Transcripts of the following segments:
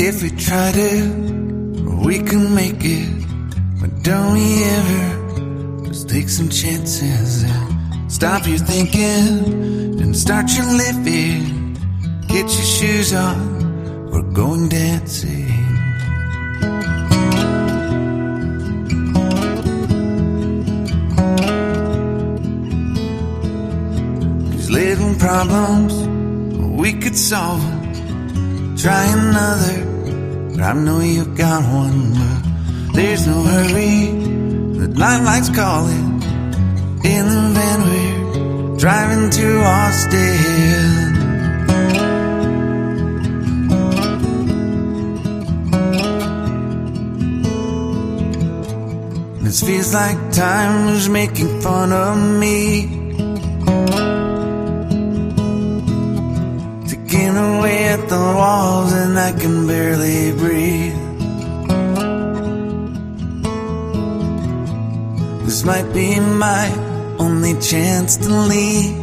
If we try to, we can make it. But don't we ever just take some chances and stop your thinking and start your living. Get your shoes on, we're going dancing. These little problems, we could solve them. Try another, but I know you got one. But there's no hurry, the limelight's calling. In the van we're driving to Austin. This feels like time was making fun of me, ticking away at the walls and I can barely breathe. This might be my only chance to leave.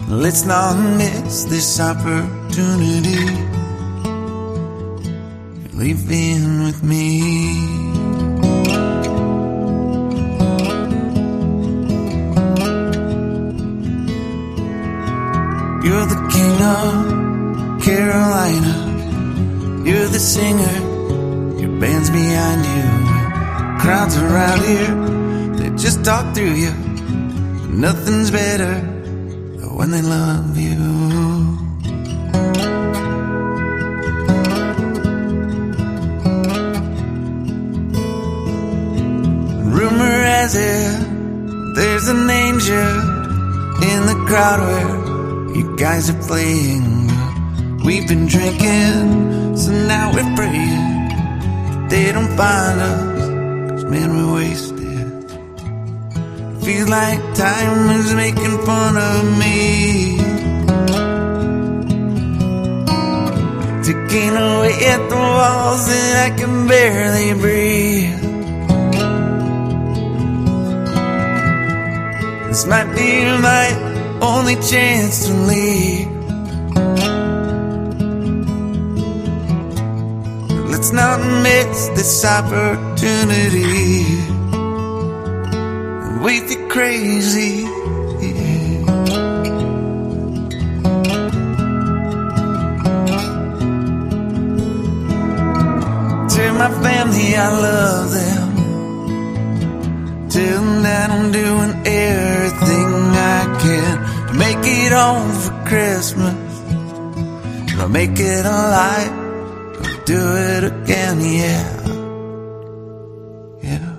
Let's not miss this opportunity. Leave in with me. You're the king of Carolina. You're the singer, your band's behind you. Crowds around here, they just talk through you. Nothing's better than when they love you. Rumor has it, there's an angel in the crowd where you guys are playing. We've been drinking, so now we're praying they don't find us, 'cause man, we're wasted. Feels like time is making fun of me, ticking away at the walls and I can barely breathe. This might be my only chance to leave. But let's not miss this opportunity. We feel crazy. Tell my family I love them. Tell them that I'm doing everything I can to make it home for Christmas. I'll make it alive, I'll do it again, yeah. Yeah.